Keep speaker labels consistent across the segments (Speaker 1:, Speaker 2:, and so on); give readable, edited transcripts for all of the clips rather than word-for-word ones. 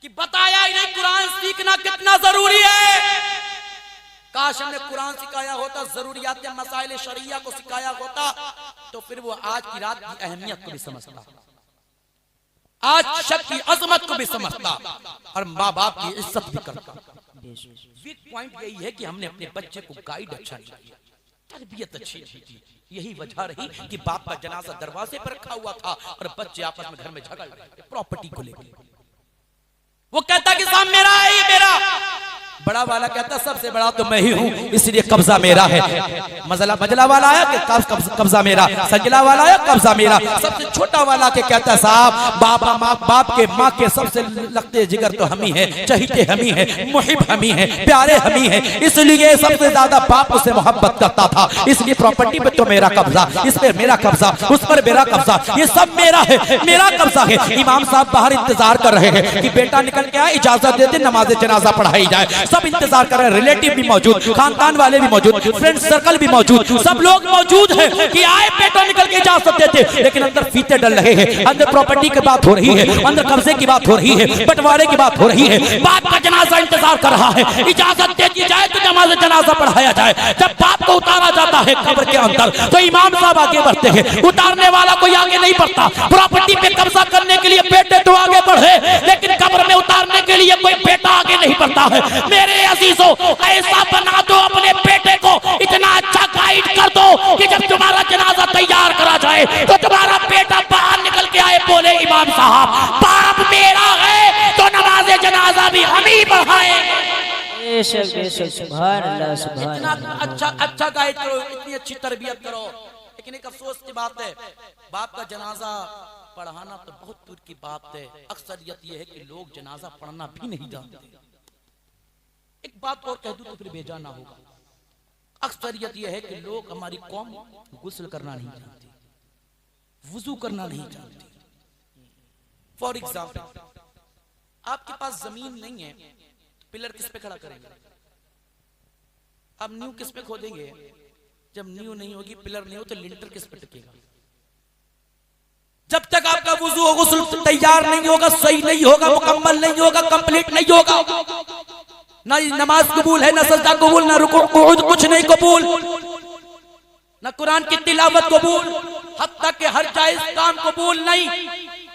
Speaker 1: कि बताया ही नहीं कुरान सीखना कितना जरूरी है। काश हमने कुरान सिखाया होता, जरूरियात मसाइल शरिया को सिखाया होता, तो फिर वो आज की रात की अहमियत को भी समझता, आज शक की अजमत को भी समझता और माँ बाप की इज्जत भी करता। वीक पॉइंट यही है कि हमने अपने बच्चे को गाइड अच्छा नहीं किया, तरबियत अच्छी नहीं की। यही वजह रही कि बाप का जनाजा दरवाजे पर रखा हुआ था और बच्चे आपस में घर में झगड़ रहे प्रॉपर्टी को लेकर। वो कहता कि साहब मेरा है, ये मेरा। बड़ा वाला कहता सबसे बड़ा तो मैं ही हूँ, इसलिए कब्जा मेरा है। मजला वाला आया कि कब्जा मेरा, सजला वाला आया कब्जा मेरा। सबसे छोटा वाला के कहता साहब बाप के माँ के सबसे लगते जिगर तो हम ही है, चहीते हम ही है, मुहिब हम ही है, प्यारे हम ही है, इसलिए सबसे ज्यादा बाप उसे मोहब्बत करता था। इसलिए प्रॉपर्टी पे तो मेरा कब्जा, इस पर मेरा कब्जा, उस पर मेरा कब्जा, ये सब मेरा है, मेरा कब्जा है। इमाम साहब बाहर इंतजार कर रहे हैं कि बेटा निकल के आए, इजाजत दे दे, नमाज जनाजा पढ़ाई जाए। सब इंतजार कर रहे हैं, रिलेटिव भी मौजूद, खानदान वाले भी मौजूद, फ्रेंड सर्कल भी मौजूद, सब लोग मौजूद हैं कि आए बेटा निकल के इजाजत देते। लेकिन अंदर फीते डल रहे हैं, अंदर प्रॉपर्टी की बात हो रही है, अंदर कब्जे की बात हो रही है, बंटवारे की बात हो रही है। बाप का जनाजा इंतजार कर रहा है, इजाजत दे दी जाए तो नमाज जनाजा पढ़ाया जाए। जब बाप को उतारा जाता है कब्र के अंदर तो इमाम साहब आगे बढ़ते हैं, उतारने वाला कोई आगे नहीं बढ़ता। प्रॉपर्टी पे कब्जा करने के लिए बेटे तो आगे बढ़े, लेकिन कब्र में उतारने के लिए कोई बेटा आगे नहीं बढ़ता है। मेरे अजीजों, ऐसा बना दो अपने बेटे को, इतना अच्छा गाइड कर दो कि जब तुम्हारा जनाजा तैयार करा जाए तो तुम्हारा बेटा बाहर निकल के आए, बोले इमाम साहब बाप मेरा है तो नमाज जनाजा भी हम ही पढ़ाएंगे।
Speaker 2: सुभान अल्लाह, सुभान
Speaker 1: इतना
Speaker 2: अल्लाह।
Speaker 1: अच्छा गाइड करो, इतनी अच्छी तरबियत करो। लेकिन एक अफसोस की बात है, बाप का जनाजा पढ़ाना तो बहुत दूर की बात है। अक्सरियत यह है कि लोग जनाजा पढ़ना भी नहीं जानते। एक बात और कह दूं तो फिर बेजान ना होगा, अक्सरियत यह है कि लोग, हमारी कौम गुस्ल करना नहीं जानती, वुजू करना नहीं जानती। फॉर एग्जाम्पल, आपके पास जमीन नहीं है, पिलर किस पे खड़ा करेंगे? आप नींव किस पे खोदेंगे? जब नींव नहीं होगी, पिलर नहीं हो तो लिंटर किस पे टिकेगा? जब तक आपका वुजू गुस्ल तैयार नहीं होगा, सही नहीं होगा, मुकम्मल नहीं होगा, कंप्लीट नहीं होगा, ना नमाज कबूल है, ना सजदा कबूल, ना रुकू कुछ नहीं कबूल, ना कुरान की तिलावत कबूल, हत्ता के हर जायज काम कबूल नहीं।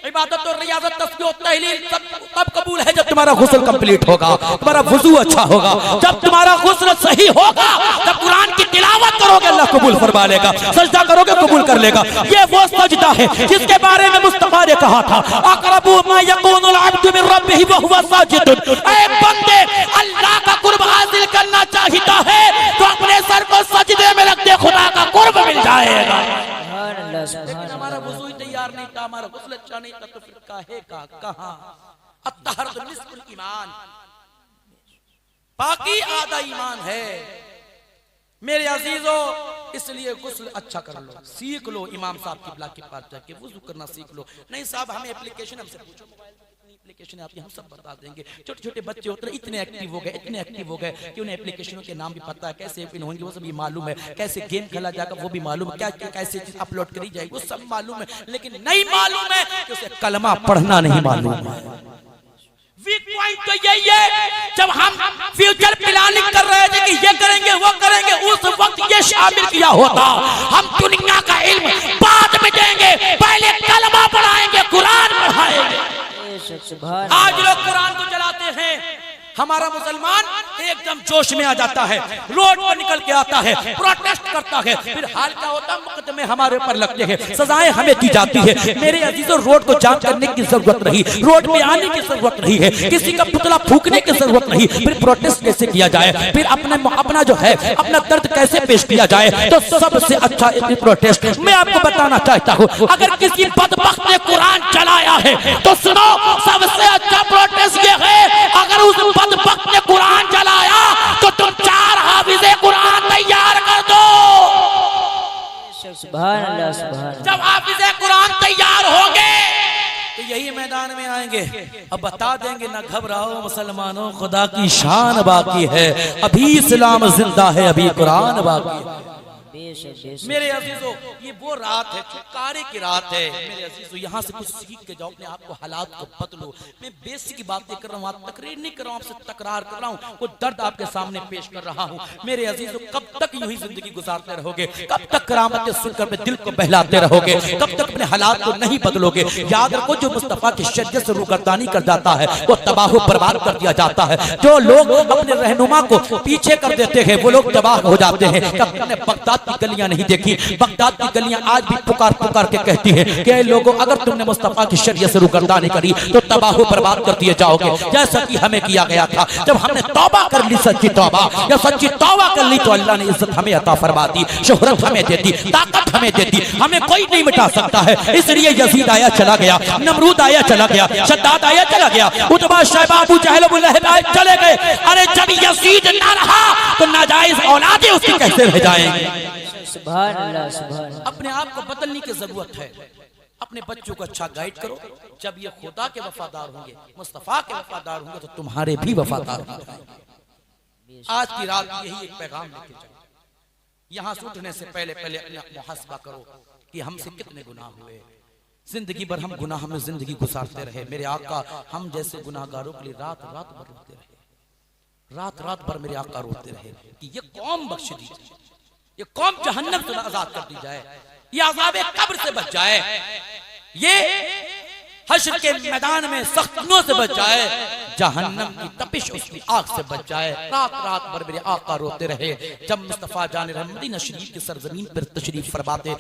Speaker 1: इबादत और रियाजत, तस्बीह और तहलील सब तब कबूल है जब तुम्हारा गुस्ल कंप्लीट होगा, तुम्हारा वुजू अच्छा होगा। जब तुम्हारा गुस्ल सही होगा, जब कुरान की तिलावत करोगे अल्लाह कबूल फरमा लेगा, सजदा करोगे कबूल कर लेगा। ये वो सजदा है जिसके बारे में मुस्तफा ने कहा था, अक़रबु मा यकूनुल अब्दु मिन रब्बिही व हुवा साजिदुन। ऐ बंदे, अल्लाह का कुर्ब हासिल करना चाहता है तो अपने सर को सजदे में रख दे, खुदा का कुर्ब मिल जाएगा। लेकिन हमारा वुजू तैयार नहीं था, हमारा गुस्ल अच्छा नहीं था, तो फिर काहे का कहां? अत्तहरतु निस्फुल ईमान, बाकी आधा ईमान है। मेरे अजीजों, इसलिए गुस्ल अच्छा कर लो, सीख लो, इमाम साहब किबला के पास जाके वुजू करना सीख लो। नहीं साहब हमें एप्लीकेशन, हमसे पूछो मोबाइल कितनी एप्लीकेशन आती है, हम सब बता देंगे। छोटे छोटे बच्चे होते हैं, इतने एक्टिव हो गए, इतने एक्टिव हो गए कि उन्हें एप्लीकेशनों के नाम भी पता है, कैसे ओपन होंगे वो सब भी मालूम है, कैसे गेम खेला जाएगा वो भी मालूम है, क्या कैसे चीज अपलोड करी जाएगी वो सब मालूम है। लेकिन नहीं मालूम है कि उसे कलमा पढ़ना नहीं मालूम है। वीक पॉइंट तो यही है, जब हम फ्यूचर प्लानिंग कर रहे थे कि ये करेंगे वो करेंगे, उस वक्त ये शामिल किया होता। हम दुनिया का इल्म बाद में देंगे, पहले कलमा पढ़ाएंगे, कुरान पढ़ाएंगे। आज लोग कुरान को चलाते हैं, हमारा मुसलमान एकदम जोश में आ जाता है, रोड पर निकल के आता है, प्रोटेस्ट करता है, फिर हाल क्या होता है, मुकदमे हमारे ऊपर लगते हैं, सजाएं हमें दी जाती है। मेरे अजीजों, रोड को जाम करने की जरूरत नहीं, रोड पे आने की जरूरत नहीं है, किसी का पुतला फूकने की जरूरत नहीं। फिर प्रोटेस्ट कैसे किया जाए, फिर अपना जो है अपना दर्द कैसे पेश किया जाए, तो सबसे अच्छा प्रोटेस्ट मैं आपको बताना चाहता हूँ। अगर किसी बदबख्त ने कुरान चलाया है तो सुनो, सबसे अच्छा प्रोटेस्ट ये है, अगर उस बदबख्त ने कुरान चलाया तो तुम 4 हाफिज़े कुरान तैयार कर दो।
Speaker 2: सुभान अल्लाह, सुभान।
Speaker 1: जब हाफिज़े कुरान तैयार होंगे तो यही मैदान में आएंगे, अब बता देंगे ना घबराओ मुसलमानों, खुदा की शान बाकी है, अभी इस्लाम जिंदा है, अभी कुरान बाकी है।
Speaker 2: बेशक बेशक
Speaker 1: मेरे अजीजों, ये वो रात है, छुटकारे की रात है। मेरे अजीजों, यहाँ से कुछ सीख के जाओ, अपने आप को हालात को बदलो। मैं बेसिक की बातें कर रहा हूँ, आप तकरीर नहीं कर रहा हूँ, आपसे तकरार कर रहा हूँ, वो दर्द आपके सामने पेश कर रहा हूँ। मेरे अजीजों, कब तक यूं ही जिंदगी गुजारते रहोगे? कब तक करामतें सुनकर अपने दिल को बहलाते रहोगे? कब तक अपने हालात को नहीं बदलोगे? याद रखो, जो मुस्तफा की शरीयत से रूगर्दानी कर जाता है वो तबाह बर्बाद कर दिया जाता है। जो लोग अपने रहनुमा को पीछे कर देते हैं वो लोग तबाह हो जाते हैं। कब तुमने बगदाद की गलियां नहीं देखी? बगदाद की गलियां आज भी पुकार पुकार के कहती हैं कि ऐ लोगों, अगर तुमने मुस्तफा की शरीयत से रूगर्दानी करी तो तबाह बर्बाद कर दिए जाओगे, जैसा कि हमें किया गया था। जब हमने तौबा कर ली, सच्ची तौबा, जब सच्ची तौबा कर ली तो अल्लाह ने इज्जत हमें अता फरमा दी, शोहरत हमें दे दी, ताकत हमें दे दी। हमें कोई नहीं मिटा सकता है। इसलिए यजीद आया चला गया, नमरूद आया चला गया, शद्दाद आया चला गया, उतबा शैबा अबू जहल अबू लहब आए चले गए। अरे जब यजीद ना रहा तो नाजायज औलादे उसकी कैसे रह जाएंगे?
Speaker 2: सुभान अल्लाह सुभान अल्लाह।
Speaker 1: अपने आप को बदलने की जरूरत है। अपने बच्चों को अच्छा गाइड करो। जब ये खुदा के वफादार होंगे, मुस्तफा के वफादार होंगे तो तुम्हारे भी वफादार होंगे। आज की रात यही एक पैगाम लेके जाओ। यहाँ से उठने से पहले पहले अपना मुहासबा करो कि हमसे कितने गुनाह हुए। जिंदगी भर हम गुनाह में जिंदगी गुजारते रहे। मेरे आका हम जैसे गुनाहगारों के लिए रात रात भर रोते रहे, रात रात भर मेरे आका रोते रहे कि ये कौम बख्श दी जाए, ये कौम जहन्नम से आजाद कर दी जाए, ये अज़ाब कब्र से बच जाए, ये हश्र के मैदान में सख्तियों से बच जाए, जहन्नम की तपिश उसकी आग से बच जाए। रात रात भर मेरे आका रोते रहे। जब मुस्तफा जान रहे मदीना शरीफ की सरजमीन पर तशरीफ फरमाते